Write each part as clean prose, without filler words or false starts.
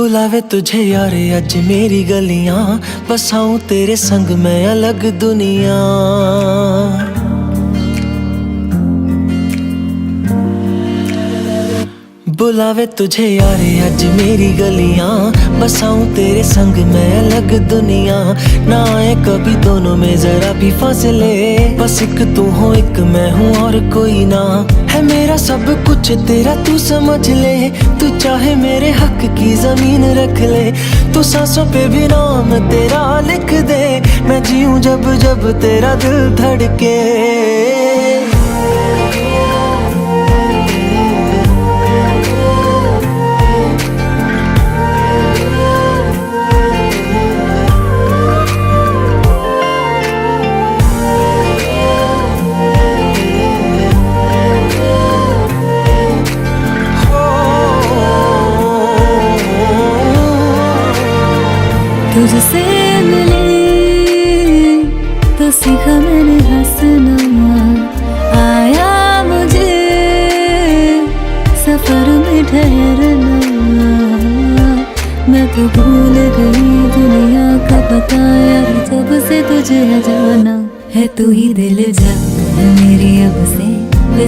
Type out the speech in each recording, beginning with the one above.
बुलावे तुझे यारे अज मेरी गलियां, बसाऊं तेरे संग मैं अलग दुनिया। बुलावे तुझे यारे अज मेरी गलियां, बसाऊं तेरे संग मैं अलग दुनिया। ना आए कभी दोनों में जरा भी फासले, बस एक तू हो एक मैं हूँ और कोई ना। है मेरा सब कुछ तेरा तू समझ ले, तू चाहे मेरे हक की जमीन रख ले। तू सांसों पे भी नाम तेरा लिख दे, मैं जीऊं जब जब तेरा दिल धड़के। तुझसे मिली तो सीखा मैंने हंसना, आया मुझे सफर में ठहरना। मैं तो भूल गई दुनिया का पता यार, जब से तुझे है जाना। है तू ही दिल जा है मेरी अब से,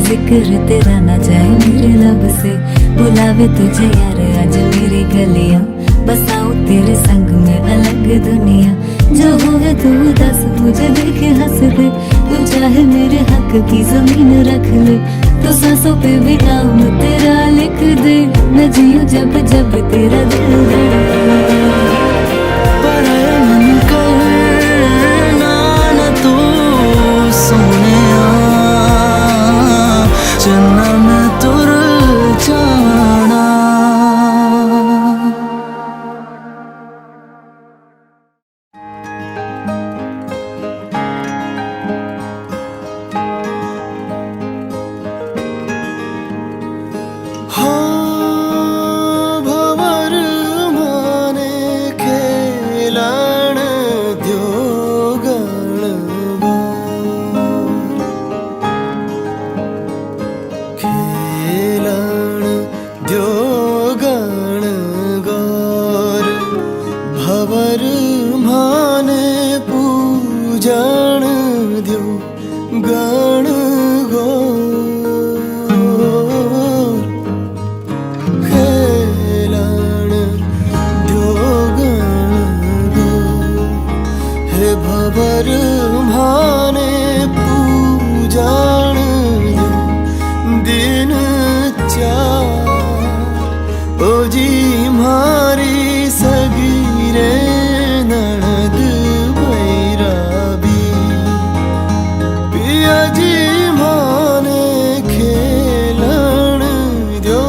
जिक्र तेरा ना जाए मेरे लब से। बुलावे तुझे यार आज मेरी गलियां, बसाऊं तेरे संग में अलग दुनिया। जो होवे तू दस मुझे देखे हंस दे, तू चाहे मेरे हक की जमीन रख ले। तो सांसों पे भी नाम तेरा लिख दे, मैं जीऊं जब जब तेरा दिल धड़के। पराया मन करना न तू सोनिया, चन्ना मैं तुर जाना। भवर माने पूजन द्यो गण गोर, खेलन द्यो गण गोर। हे भवर माने पूजन द्यो दिन चार, ओ जी मारी सगी रे ननद भैरवी। पिया जी माने खेलन द्यो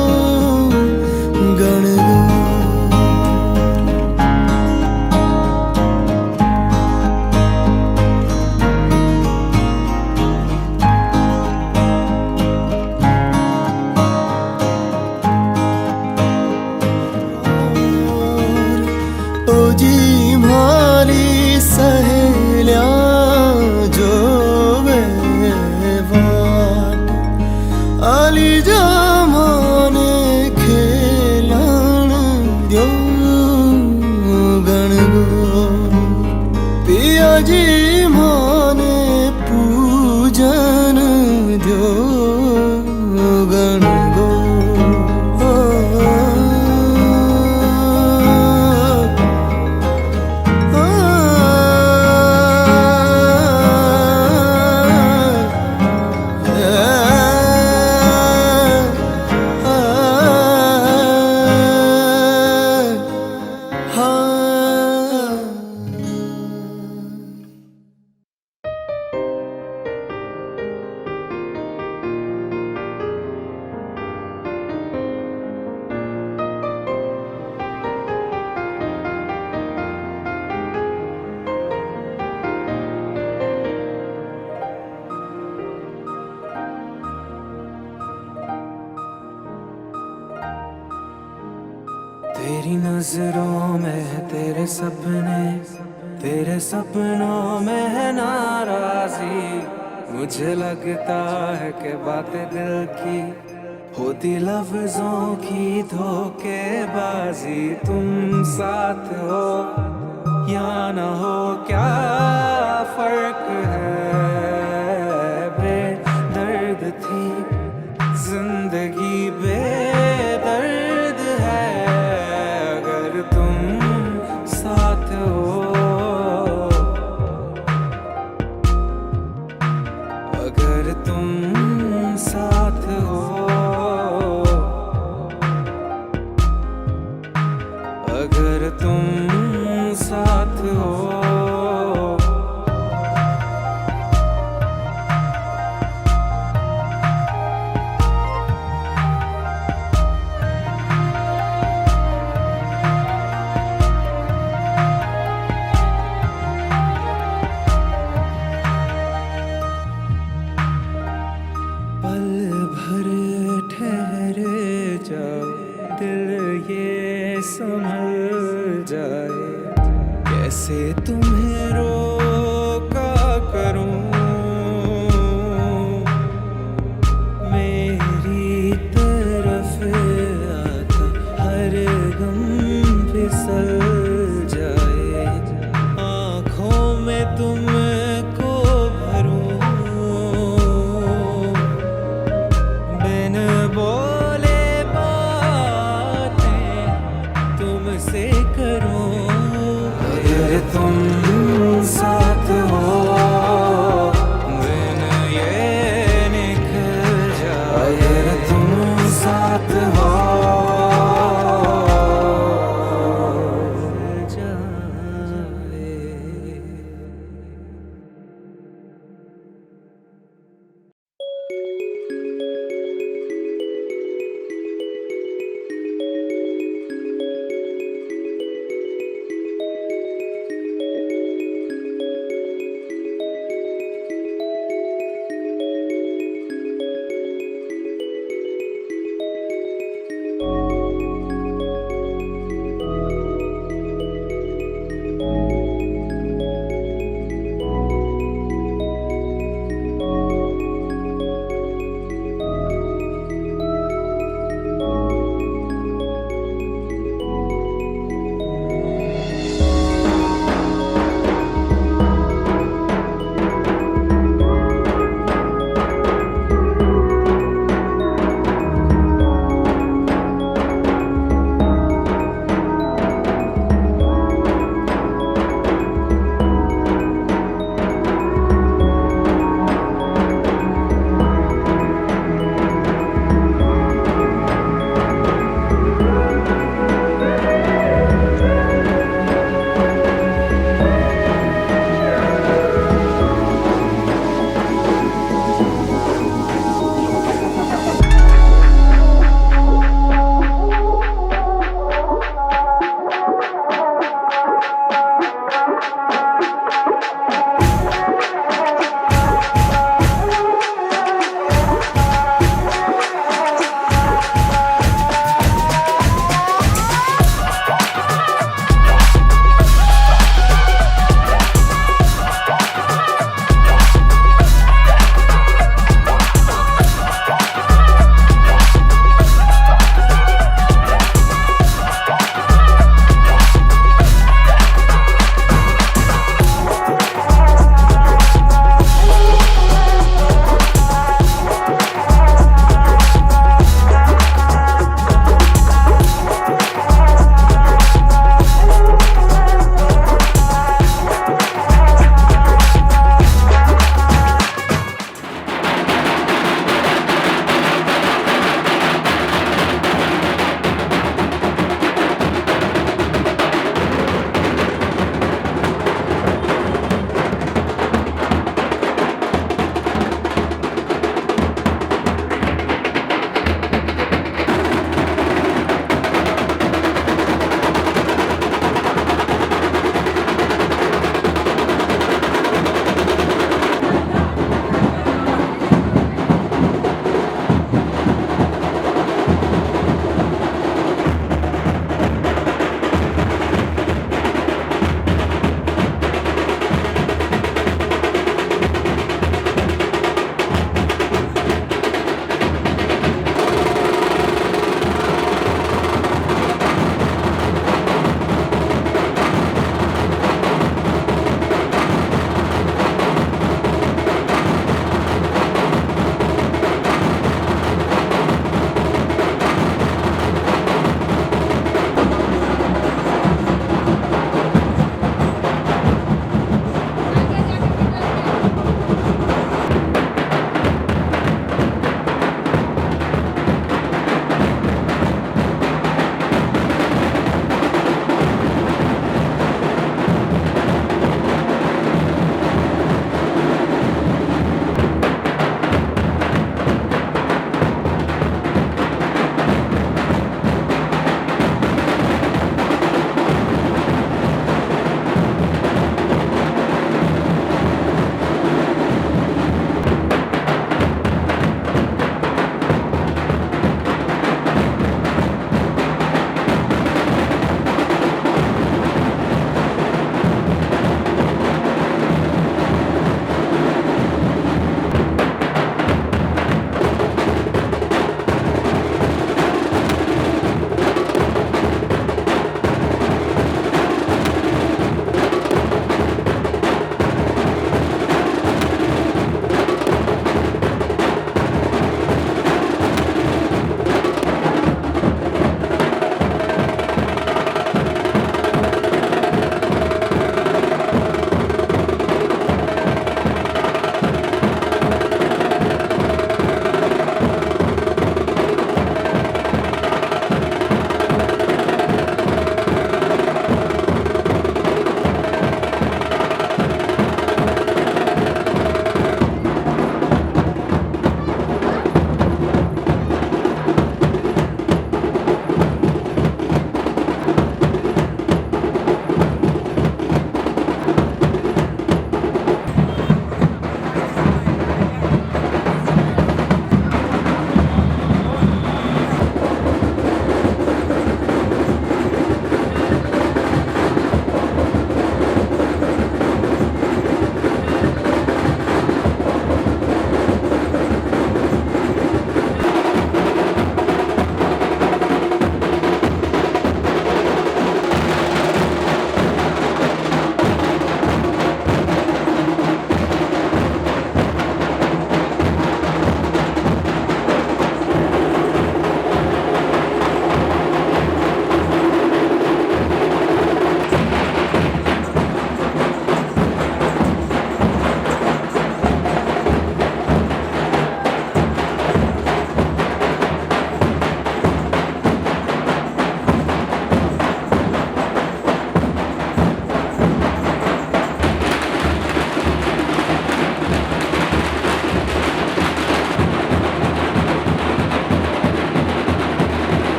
गण जी मारी सहेल्या जो वेवान, आली जमाने खेलन द्यो गण गो। पिया जी माने पूजन द्यो गण गो। तेरी नजरों में है तेरे सपने, तेरे सपनों में है नाराजी। मुझे लगता है कि बातें दिल की होती लफ्जों की धोखेबाजी, तुम साथ हो या न हो क्या फर्क है। बेदर्द थी जिंदगी, बेदर्द है अगर तुम साथ हो, अगर तुम साथ हो, अगर तुम साथ हो। पल भर ठहरे जाओ, दिल ये संभल जाए, कैसे तुम्हें रोका करूं। मेरी तरफ आता हर गम फिसल जाए, आँखों में तुमको भरूं, बिन बोले बातें तुमसे करूं। अगर तुम साथ हो, दिन ये निकल जाए, अगर तुम साथ हो जाए।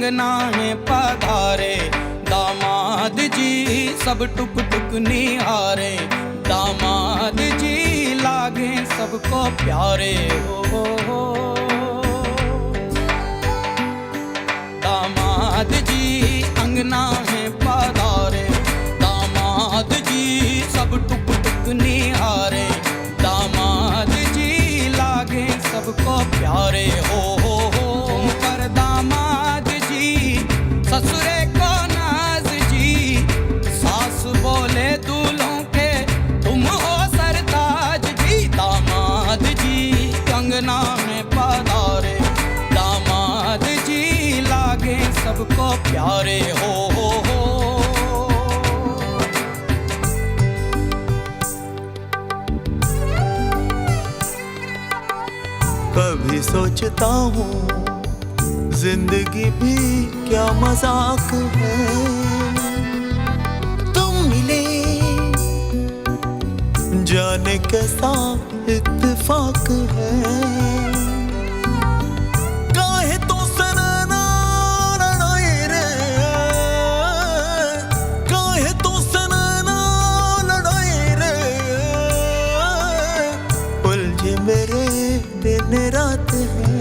अंगना में पधारे दामाद जी सब टुक टुक निहारे दामाद जी लागे सबको प्यारे हो दामाद जी अंगना में पधारे दामाद जी सब टुक टुक निहारे दामाद जी लागे सबको प्यारे हो तुम पर दामाद जी ससुरे को नाज जी सास बोले दूल्हों के तुम हो सरताज जी दामाद जी अंगना में पधारे दामाद जी लागे सबको प्यारे हो कभी सोचता हूँ जिंदगी भी क्या मजाक है तुम मिले जाने कैसा इत्तेफाक है काहे तो सनना लड़ाई रे काहे तो सनना लड़ाई रे उलझे मेरे दिन रात है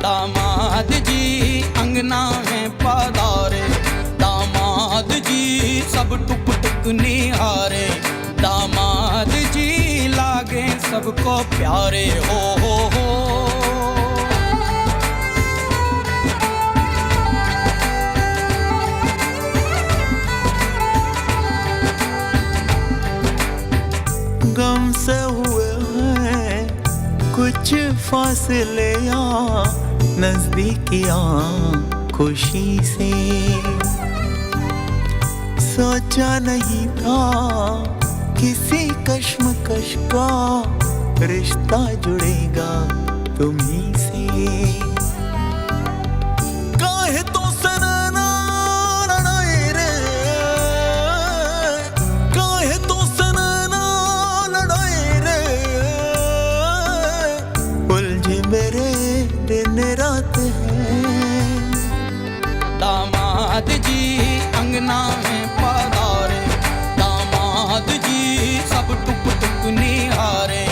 दामाद जी अंगना में पधारे दामाद जी सब टुक टुक निहारे दामाद जी लागे सबको प्यारे हो गम से हुए हैं कुछ फासले नजदीकियां खुशी से सोचा नहीं था किसी कश्मकश का रिश्ता जुड़ेगा तुम्ही से काहे तो सनना लड़ाई रे काहे तो सनना लड़ाई रे उलझे मेरे दिन रात है दामाद जी अंगना में पधारे दामाद जी सब टुक टुक निहारे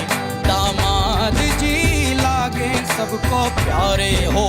दामाद जी लागे सबको प्यारे हो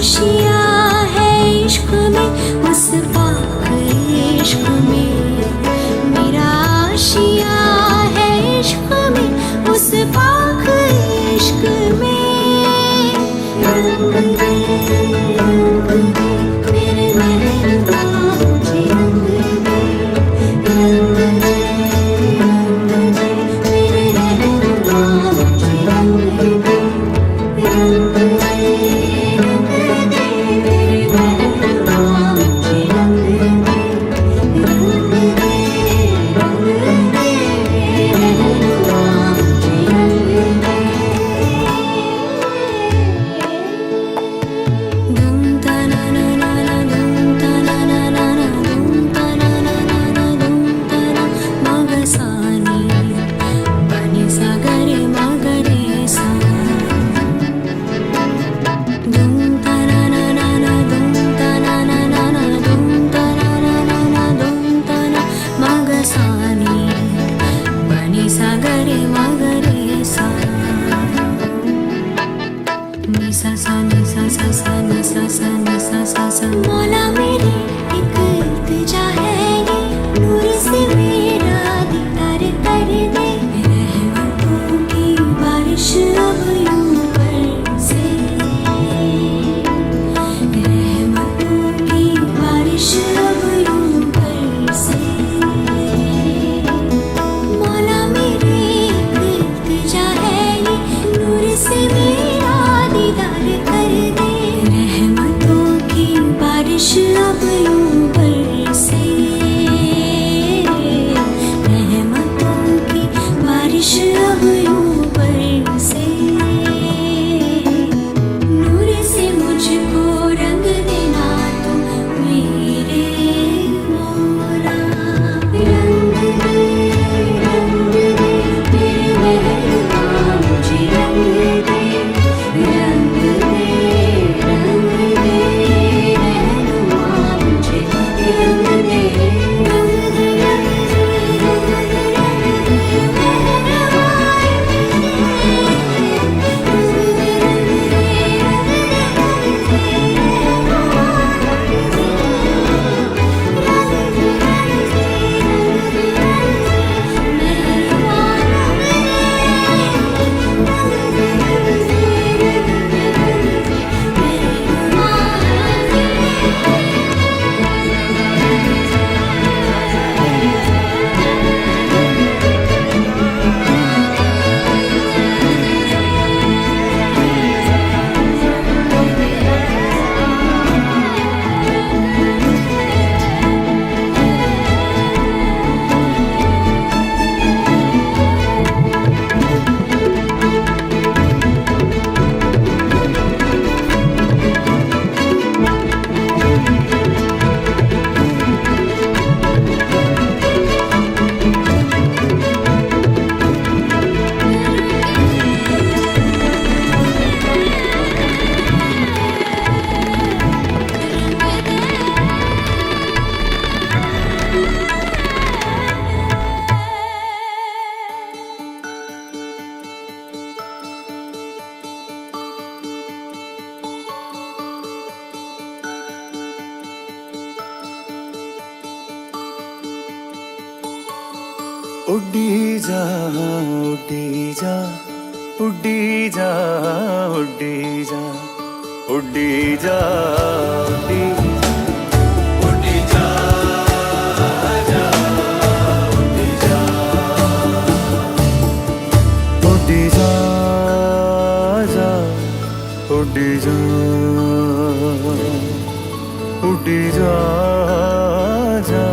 आशिया है इश्क में, उस पाक इश्क में। मेरा आशिया है इश्क में, उस पाक इश्क में। रंग दे, रंग दे, मेरे महबूबा मुझे रंग दे। रंग दे, रंग दे, मेरे महबूबा मुझे रंग दे। रंग दे, रंग दे, मेरे महबूबा मुझे रंग दे। रंग दे, रंग दे, मेरे महबूबा मुझे रंग दे। धूम ता ना ना ना ना, धूम ता ना ना ना ना, धूम ता ना ना ना ना, धूम ता ना। मगसानी बनी सा गरे मगरे सा। धूम ता ना ना ना ना, धूम ता ना ना ना ना, धूम ता ना ना ना ना, धूम ता ना। मगसानी बनी सा गरे मगरे सा। नि सा सा नि सा सा सा नि सा सा नि सा सा सा। मौला मेरी एक इल्तिजा है ये, नूर से मेरा दीदार कर दे। रहमतों की बारिश अब यूं बरसे। रहमतों की बारिश अब यूं बरसे। मौला मेरी एक इल्तिजा है ये, नूर से मेरा दीदार कर दे। रहमतों की बारिश अब यूं बरसे। रहमतों की बारिश अब यूं बरसे। नूर से मुझको रंग देना तुम मेरे मौला। रंग दे, रंग दे, मेरे महबूबा मुझे रंग दे। रंग दे, रंग दे, रहनुमा मुझे रंग दे। रंग दे, रंग दे, रंग दे, रंग दे, मेहरबान। रंग दे, रंग दे, रंग दे, उड़ी जा उड़ी जा उड़ी जा उड़ी जा उड़ी जा उड़ी उड़ी जा जा उड़ी जा उड़ी जा जा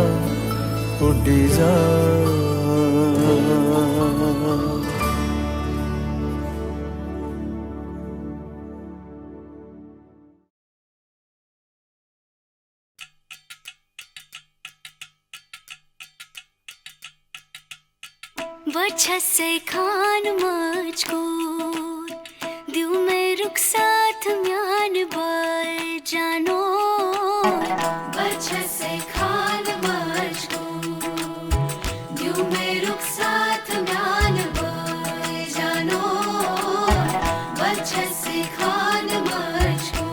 उड़ी जा। वजह से खान मुझको दिल में रुख साथ म्यान बर जानो। वजह से खान मुझको दिल में रुख साथ म्यान बर जानो। वजह से खान मुझको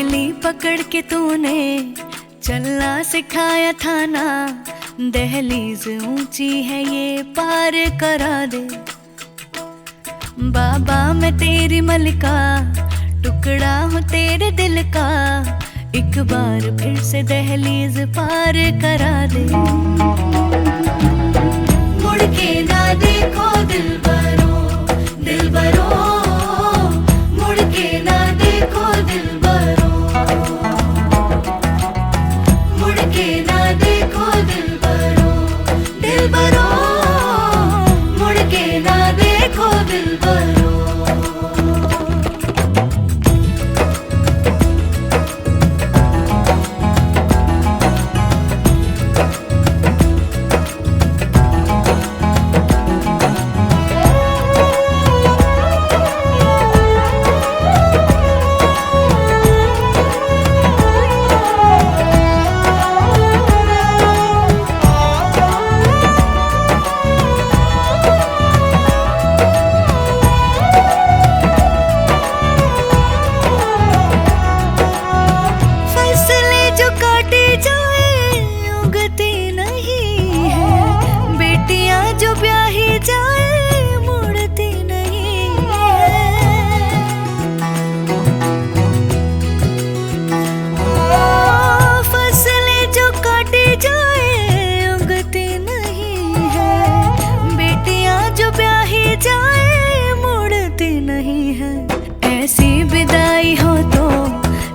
उंगली पकड़ के तूने चलना सिखाया था ना, दहलीज ऊंची है ये पार करा दे। बाबा मैं तेरी मलिका, टुकड़ा हूँ तेरे दिल का, एक बार फिर से दहलीज पार करा दे। मुड़ के ना देखो दिलबरो, दिलबरो, मुड़ के ना देखो दिलबरो, मुड़ के ना देखो दिलबरो, दिलबरो, मुड़ के ना देखो दिलबरो। ऐसी विदाई हो तो,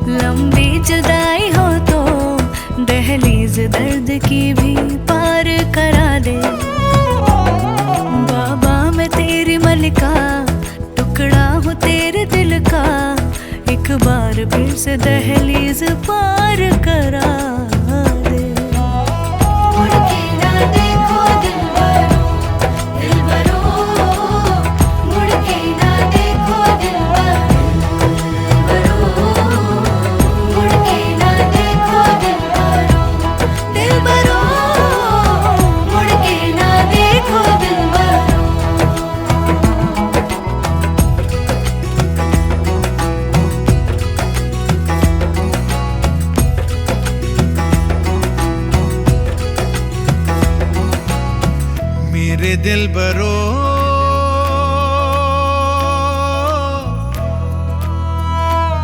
लंबी जुदाई हो तो, दहलीज दर्द की भी पार करा दे। बाबा मैं तेरी मलिका, टुकड़ा हूँ तेरे दिल का, एक बार फिर से दहलीज पार करा दे। मुड़ के ना देखो दिलबरो, दिलबरो, मुड़ के ना देखो दिलबरो, मुड़ के ना देखो दिलबरो, दिलबरो, मुड़ के ना देखो दिलबरो। मेरे दिलबरो,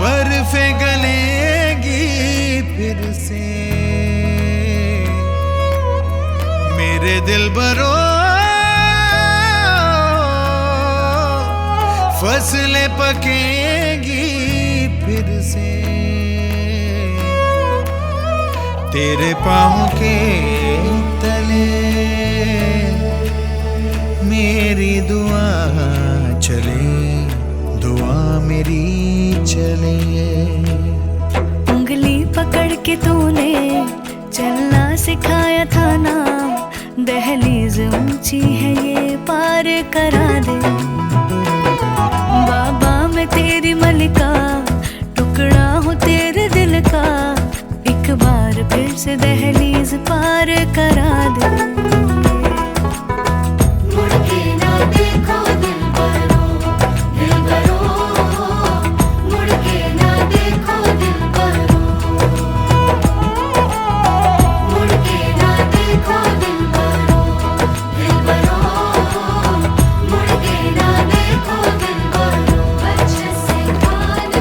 बर्फे गलेगी फिर से। मेरे दिलबरो, फसलें पकेगी फिर से। तेरे पाँव के तले मेरी दुआ चले, दुआ मेरी चले। उंगली पकड़ के तूने चलना सिखाया था ना, दहलीज ऊंची है ये पार करा दे। बाबा मैं तेरी मलिका, टुकड़ा हूँ तेरे दिल का, एक बार फिर से दहलीज पार करा दे। मुड़ के ना देखो दिलबरो, दिलबरो, मुड़ के ना देखो दिलबरो, मुड़ के ना देखो दिलबरो, दिलबरो, मुड़ के ना देखो दिलबरो। अच्छे से खाना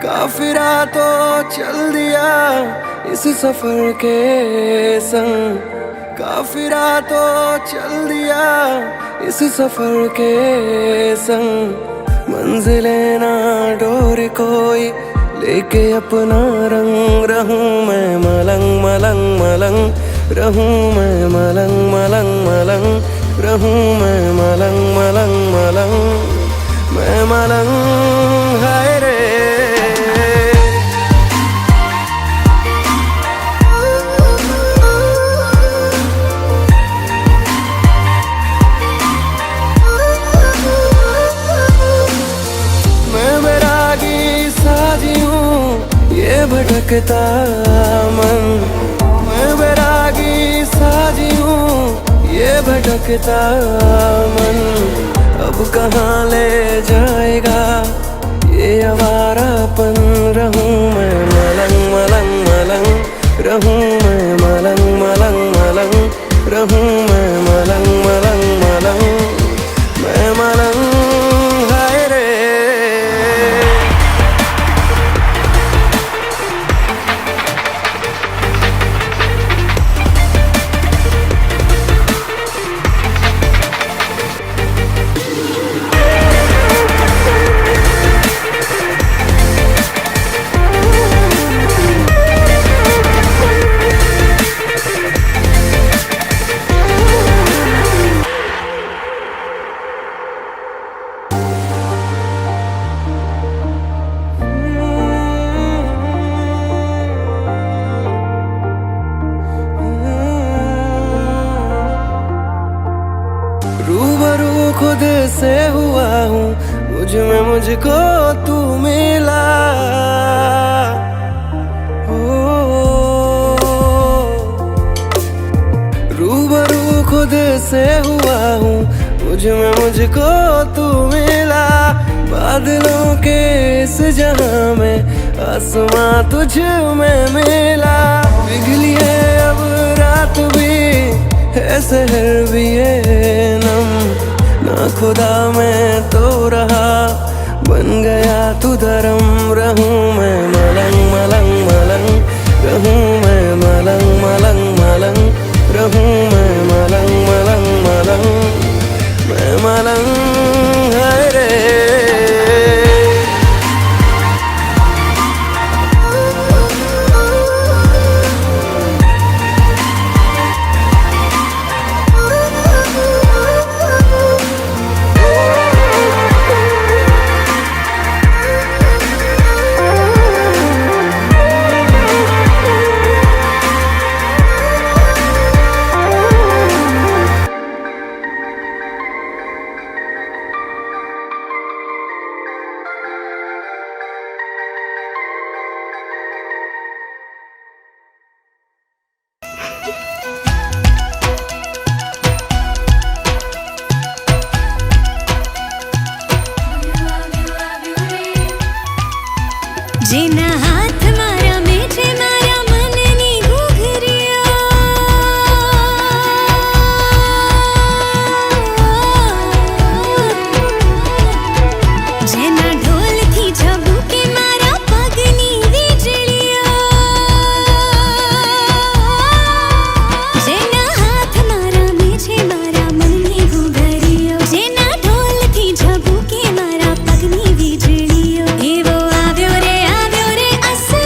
काफिरा तो चल दिया इस सफर के संग, काफिरा तो चल दिया इस सफर के संग। मंजिलें ना डोर कोई लेके अपना रंग, रहूं मैं मलंग मलंग मलंग, रहूं मैं मलंग मलंग मलंग, रहूं मैं मलंग मलंग मलंग, मैं मलंग हाय रे। भटकता मन, मैं बैरागी साजी हूँ ये भटकता मन। अब कहाँ ले जाएगा ये आवारापन, रहूं मैं मलंग मलंग मलंग, रहूं मैं मलंग मलंग मलंग, रहूं मैं मलंग मलंग मलंग, मैं मलंग हाय रे। रूबरू खुद से हुआ हूँ, मुझ में मुझको तू मिला। रूबरू खुद से हुआ हूँ, मुझ में मुझको तू मिला। बादलों के इस जहां में आसमां तुझ में मिला। पिघली है अब रात भी है शहर भी है नम, ना खुदा मैं तो रहा बन गया तू धर्म। रहूं मैं मलंग मलंग मलंग, रहूं मैं मलंग मलंग मलंग, रहूं मैं मलंग मलंग मलंग, मैं मलंग हाय रे। જેના હાથ મારા મેઠે મારા મનની ઘૂઘરીઓ, જેના ઢોલથી ઝબૂકે મારા પગની વીજળીઓ, જેના હાથ મારા મેઠે મારા મનની ઘૂઘરીઓ, જેના ઢોલથી ઝબૂકે મારા પગની વીજળીઓ, એવો આવ્યો રે અસલ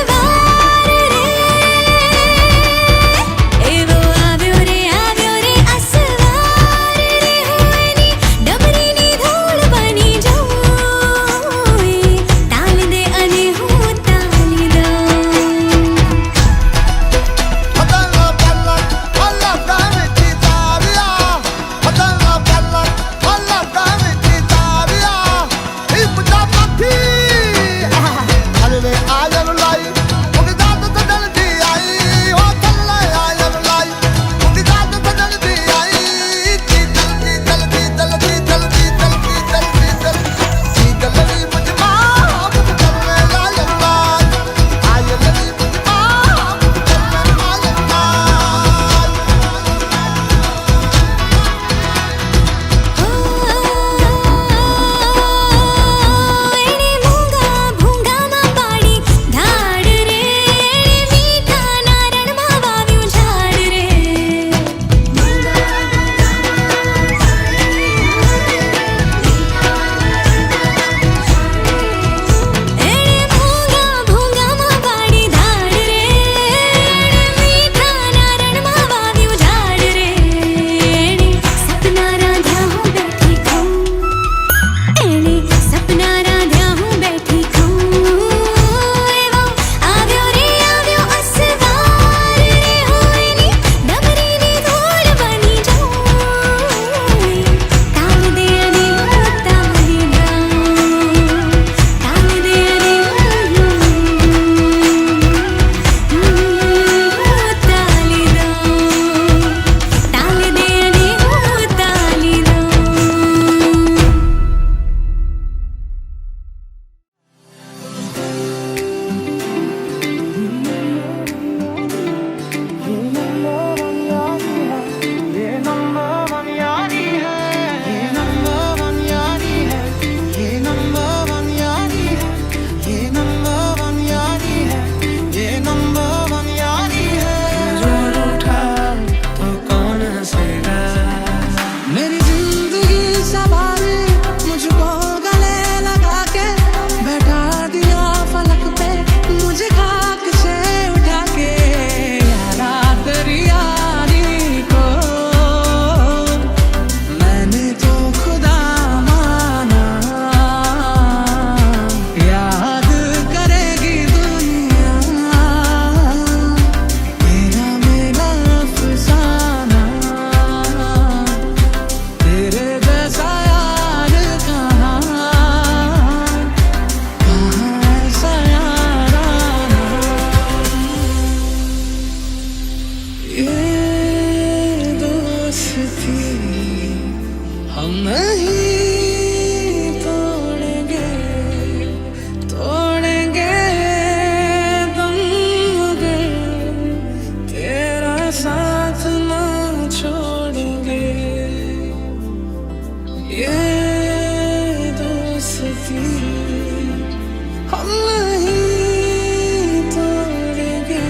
हम नहीं तोड़ेंगे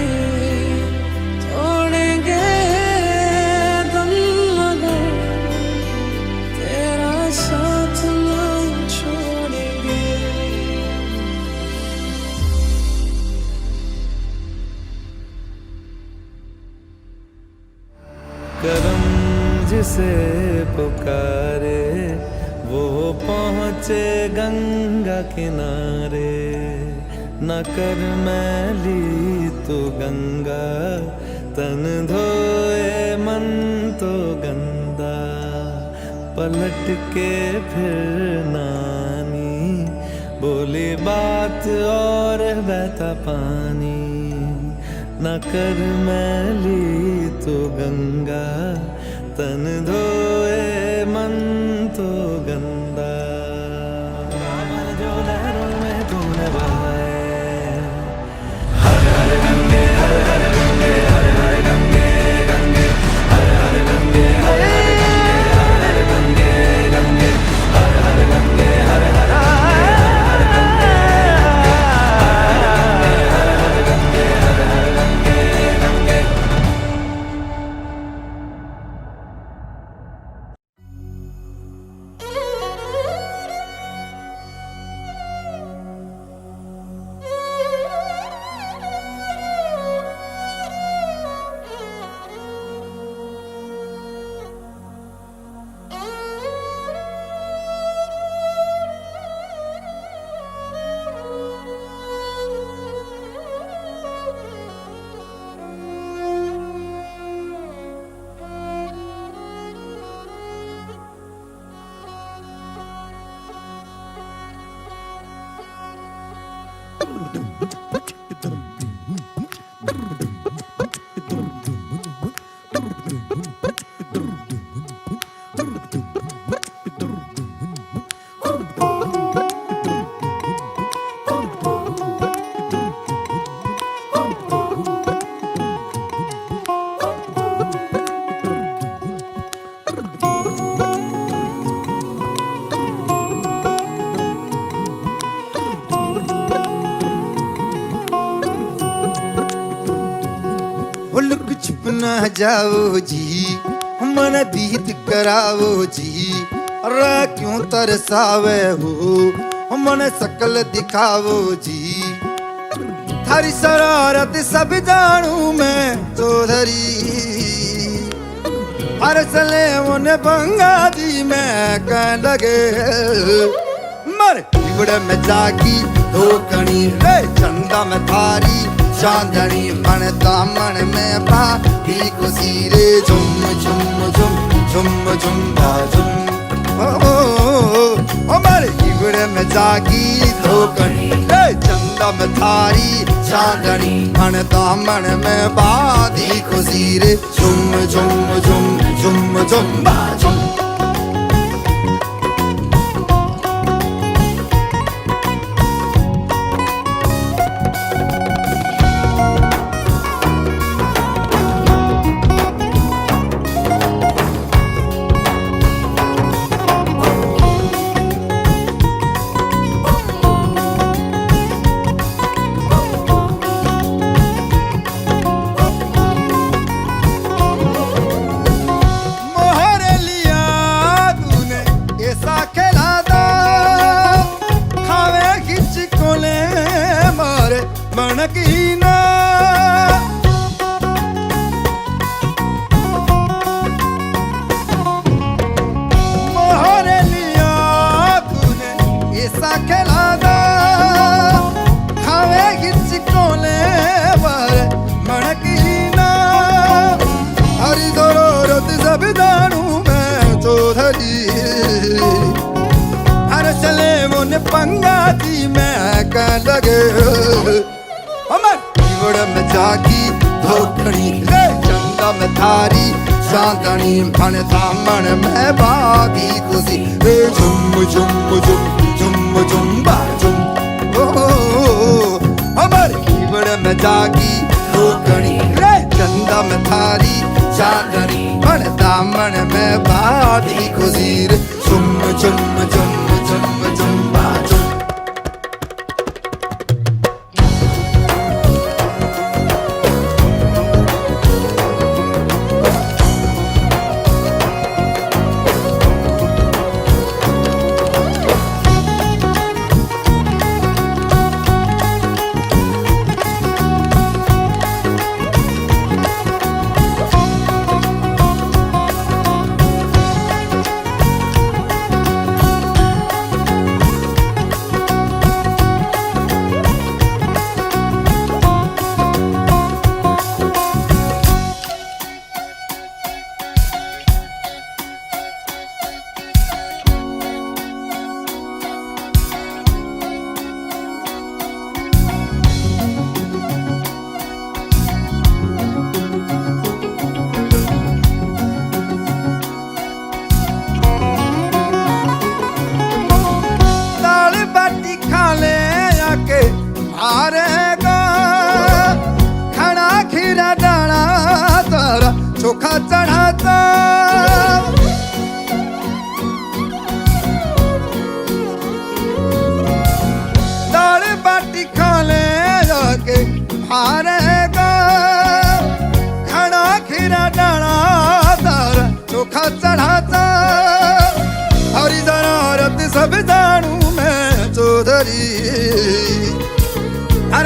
तोड़ेंगे दम मगर तेरा साथ न छोड़ेंगे। करम जिसे पुकारे वो पहुँचे गंगा किनारे। न कर मैली तो गंगा तन धोए मन तो गंदा। पलट के फिर नानी बोली बात और बहता पानी। न कर मैली तो गंगा तन धोए मन तो गंदा। जो लहरों में तूने बहाए हर हर गंगे हर हर गंगे हर हर गंगे गंगे हर हर गंगे हर हर गंगे गंगे हर हर गंगे हर हर लुक छुप ना जाओ जी मन दीद कराओ जी। रा क्यों तरसावे हो मन शकल दिखाओ जी। थारी शरारत सब जानू मैं चौधरी। हर सले मुने बंगा दी मैं कह लगे मर बिगड़ में जागी धोकनी रे चंदा में थारी चांदनी मन दामन में पापी खुशी रे। झुम झुम झुम झुम झुम बाजुम ओ मारे बिगड़ में जागी धोकनी रे चंदा में थारी चांदनी मन दामन में बादी खुशी रे। झुम झुम झुम झुम झुम बाजुम। मनकीना मोहरे लिया तूने ऐसा खेला दा खावे किसकोले पर मनकीना। हरी जरूरत सब जानू मैं चौधरी। हर चले मुन पंगा दी मैं कह लगे अमर बिगड़ में जागी धोकनी रे चंदा में थारी चांदनी मन दामन में बागी खुशी रे। झुम झुम झुम झुम झुम बाजुम अमर बिगड़ में जागी धोकनी रे चंदा में थारी चांदनी मन दामन में बागी खुशी रे। झुम झुम झुम झुम झुम बाजुम।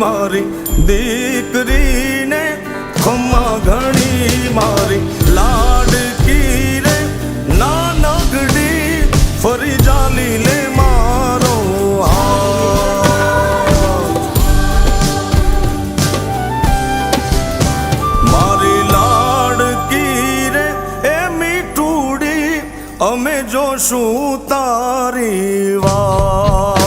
मारी दीकरी ने खम्मा घणी मारी लाडकी रे ना नगड़ी फरी जाली ले मारो मारी लाडकी रे ए मीठूड़ी अमे जोशू तारी वाह।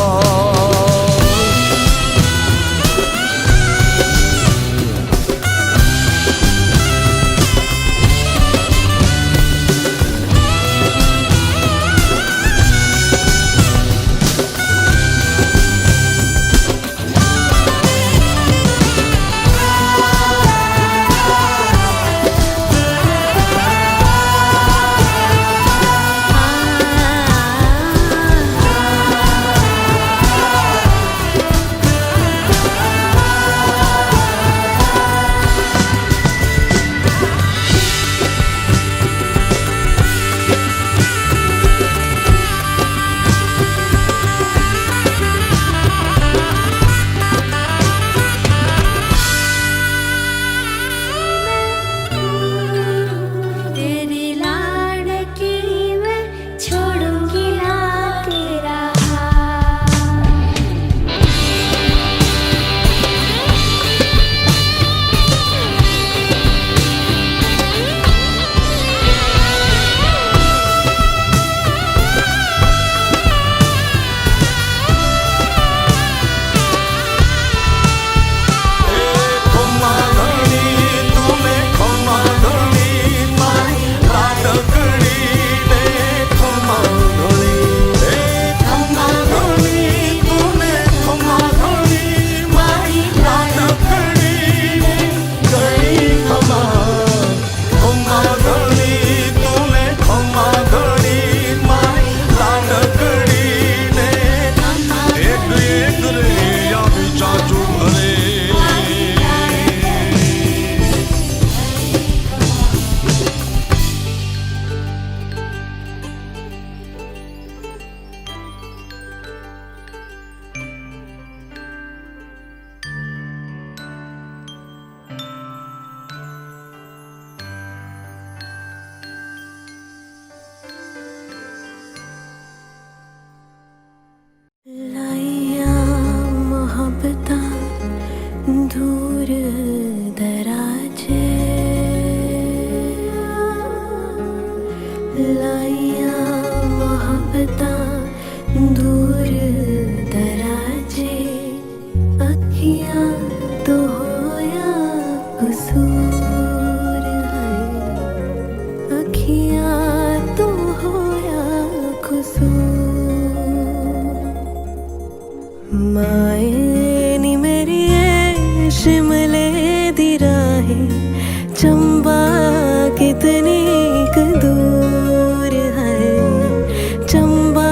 दूर दराजे लाइया मोहब्बतां दूर दराजे अखियां तो होया कसूर है अखियां तो होया कसूर माए नी मेरी शिमले दी राहें चंबा कितनी क दूर है चंबा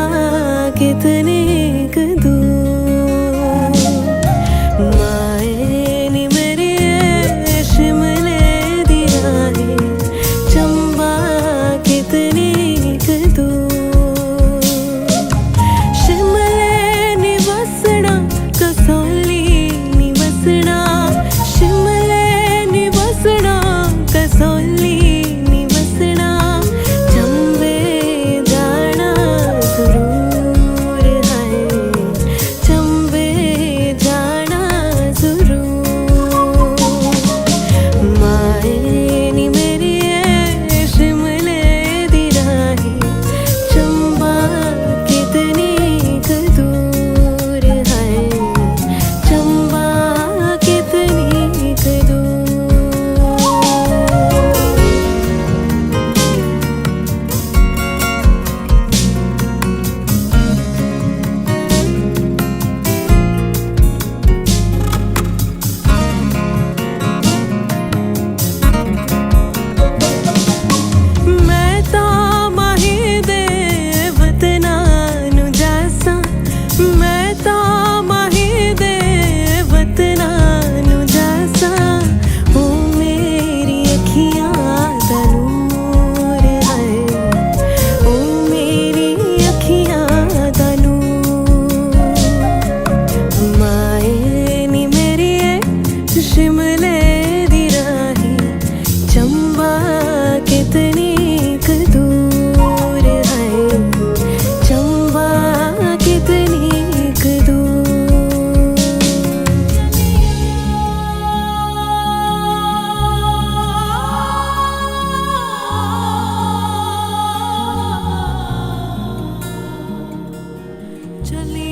कितनी क दूर माए नी मेरी शिमले दी राहें चंबा कितनी क दूर शिमले नी बसना कसौली नी बसना शिमले नी बसना कसौली नी बसना चंबे जाना जरूर है चंबे जाना जरूर माए नी मेरी शिमले दी राहें चंबा कितनी क दूर है चंबा कितनी क दूर मैं तां माही दे वतना नु जासा मैं तां माही दे वतना नु जासा ओ मेरी अखियां दा नूर है ओ मेरी अखियां दा नूर माए नी मेरी शिमले दी राहें चंबा कितनी क दूर है चंबा कितनी क दूर चली